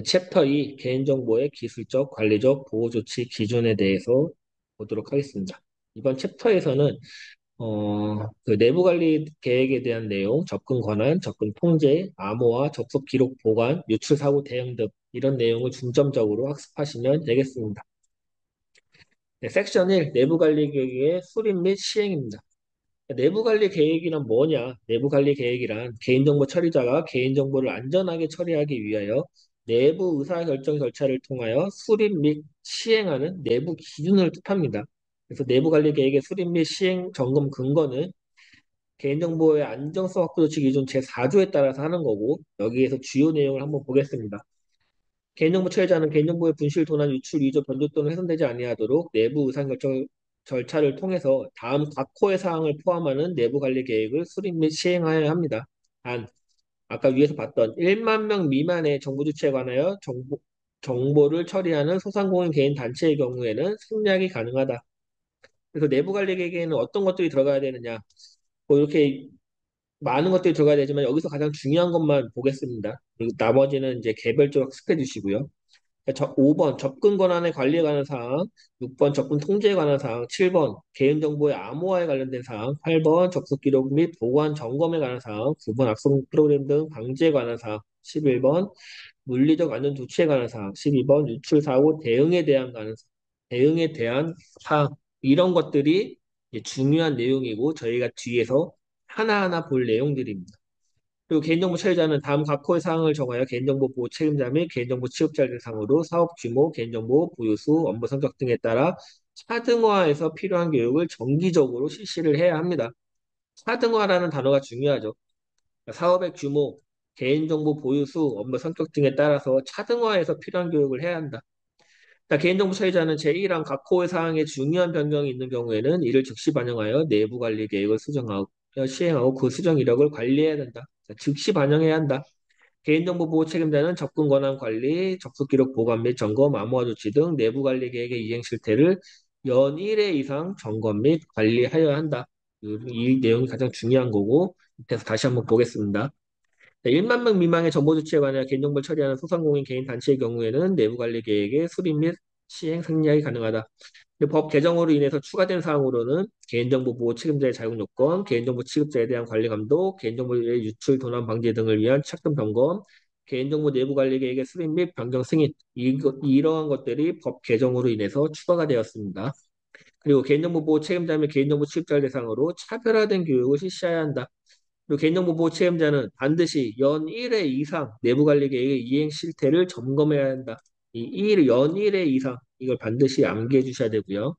챕터 2 개인정보의 기술적, 관리적 보호 조치 기준에 대해서 보도록 하겠습니다. 이번 챕터에서는 그 내부 관리 계획에 대한 내용, 접근 권한, 접근 통제, 암호화, 접속 기록 보관, 유출 사고 대응 등 이런 내용을 중점적으로 학습하시면 되겠습니다. 네, 섹션 1 내부 관리 계획의 수립 및 시행입니다. 내부 관리 계획이란 뭐냐? 내부 관리 계획이란 개인정보 처리자가 개인정보를 안전하게 처리하기 위하여 내부 의사결정 절차를 통하여 수립 및 시행하는 내부 기준을 뜻합니다. 그래서 내부 관리 계획의 수립 및 시행 점검 근거는 개인정보의 안정성 확보 조치 기준 제4조에 따라서 하는 거고 여기에서 주요 내용을 한번 보겠습니다. 개인정보 처리자는 개인정보의 분실, 도난, 유출, 위조, 변조 또는 훼손되지 아니하도록 내부 의사결정 절차를 통해서 다음 각 호의 사항을 포함하는 내부 관리 계획을 수립 및 시행하여야 합니다. 단, 아까 위에서 봤던 1만 명 미만의 정보 주체에 관하여 정보를 처리하는 소상공인 개인 단체의 경우에는 생략이 가능하다. 그래서 내부 관리 계획에는 어떤 것들이 들어가야 되느냐? 뭐 이렇게 많은 것들이 들어가야 되지만 여기서 가장 중요한 것만 보겠습니다. 그리고 나머지는 이제 개별적으로 학습해 주시고요. 5번 접근 권한의 관리에 관한 사항, 6번 접근 통제에 관한 사항, 7번 개인정보의 암호화에 관련된 사항, 8번 접속 기록 및 보관 점검에 관한 사항, 9번 악성 프로그램 등 방지에 관한 사항, 11번 물리적 안전 조치에 관한 사항, 12번 유출 사고 대응에 대한 사항 이런 것들이 이제 중요한 내용이고 저희가 뒤에서 하나하나 볼 내용들입니다. 그리고 개인정보 처리자는 다음 각 호의 사항을 정하여 개인정보 보호 책임자 및 개인정보 취급자를 대상으로 사업 규모, 개인정보 보유수, 업무 성격 등에 따라 차등화해서 필요한 교육을 정기적으로 실시를 해야 합니다. 차등화라는 단어가 중요하죠. 사업의 규모, 개인정보 보유수, 업무 성격 등에 따라서 차등화해서 필요한 교육을 해야 한다. 개인정보 처리자는 제1항 각 호의 사항에 중요한 변경이 있는 경우에는 이를 즉시 반영하여 내부 관리 계획을 수정하고 시행하고 그 수정 이력을 관리해야 된다. 즉시 반영해야 한다. 개인정보 보호 책임자는 접근 권한 관리, 접속 기록 보관 및 점검, 암호화 조치 등 내부 관리 계획의 이행 실태를 연 1회 이상 점검 및 관리하여야 한다. 이 내용이 가장 중요한 거고 밑에서 다시 한번 보겠습니다. 1만 명 미만의 정보 조치에 관한 개인정보를 처리하는 소상공인 개인 단체의 경우에는 내부 관리 계획의 수립 및 시행 생략이 가능하다. 법 개정으로 인해서 추가된 사항으로는 개인정보 보호 책임자의 자격 요건, 개인정보 취급자에 대한 관리 감독, 개인정보의 유출, 도난 방지 등을 위한 착금 점검, 개인정보 내부 관리 계획의 수립 및 변경 승인, 이러한 것들이 법 개정으로 인해서 추가가 되었습니다. 그리고 개인정보 보호 책임자 및 개인정보 취급자를 대상으로 차별화된 교육을 실시해야 한다. 그리고 개인정보 보호 책임자는 반드시 연 1회 이상 내부 관리 계획의 이행 실태를 점검해야 한다. 연 1회 이상 이걸 반드시 암기해 주셔야 되고요.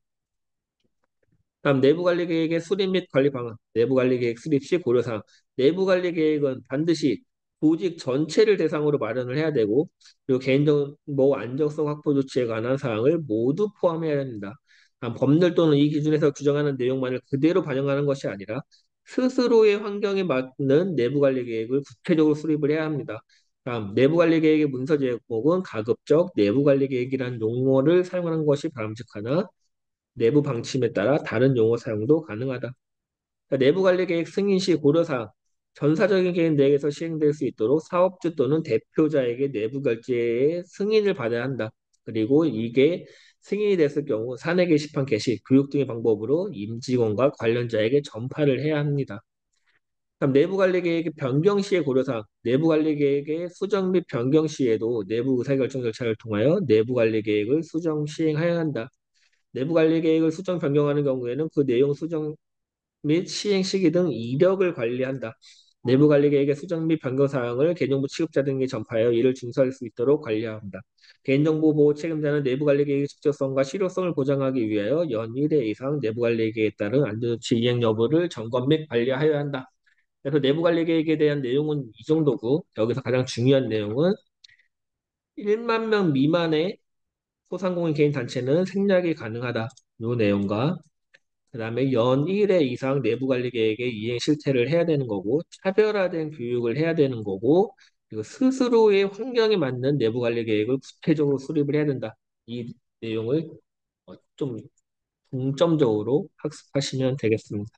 다음 내부 관리 계획의 수립 및 관리 방안, 내부 관리 계획 수립 시 고려사항. 내부 관리 계획은 반드시 조직 전체를 대상으로 마련을 해야 되고 그리고 개인정보 안정성 확보 조치에 관한 사항을 모두 포함해야 합니다. 다음 법률 또는 이 기준에서 규정하는 내용만을 그대로 반영하는 것이 아니라 스스로의 환경에 맞는 내부 관리 계획을 구체적으로 수립을 해야 합니다. 다음 내부 관리 계획의 문서 제목은 가급적 내부 관리 계획이라는 용어를 사용하는 것이 바람직하나 내부 방침에 따라 다른 용어 사용도 가능하다. 그러니까 내부 관리 계획 승인 시 고려사항, 전사적인 계획 내에서 시행될 수 있도록 사업주 또는 대표자에게 내부 결제의 승인을 받아야 한다. 그리고 이게 승인이 됐을 경우 사내 게시판 게시, 교육 등의 방법으로 임직원과 관련자에게 전파를 해야 합니다. 그럼 내부 관리 계획의 변경 시의 고려사항, 내부 관리 계획의 수정 및 변경 시에도 내부 의사결정 절차를 통하여 내부 관리 계획을 수정 시행해야 한다. 내부 관리 계획을 수정 변경하는 경우에는 그 내용 수정 및 시행 시기 등 이력을 관리한다. 내부 관리 계획의 수정 및 변경 사항을 개인정보 취급자 등에게 전파하여 이를 준수할 수 있도록 관리한다. 개인정보 보호 책임자는 내부 관리 계획의 적절성과 실효성을 보장하기 위하여 연 1회 이상 내부 관리 계획에 따른 안전조치 이행 여부를 점검 및 관리하여야 한다. 그래서 내부 관리 계획에 대한 내용은 이 정도고 여기서 가장 중요한 내용은 1만 명 미만의 소상공인 개인 단체는 생략이 가능하다. 이 내용과 그다음에 연 1회 이상 내부 관리 계획의 이행 실태를 해야 되는 거고 차별화된 교육을 해야 되는 거고 그리고 스스로의 환경에 맞는 내부 관리 계획을 구체적으로 수립을 해야 된다. 이 내용을 좀 중점적으로 학습하시면 되겠습니다.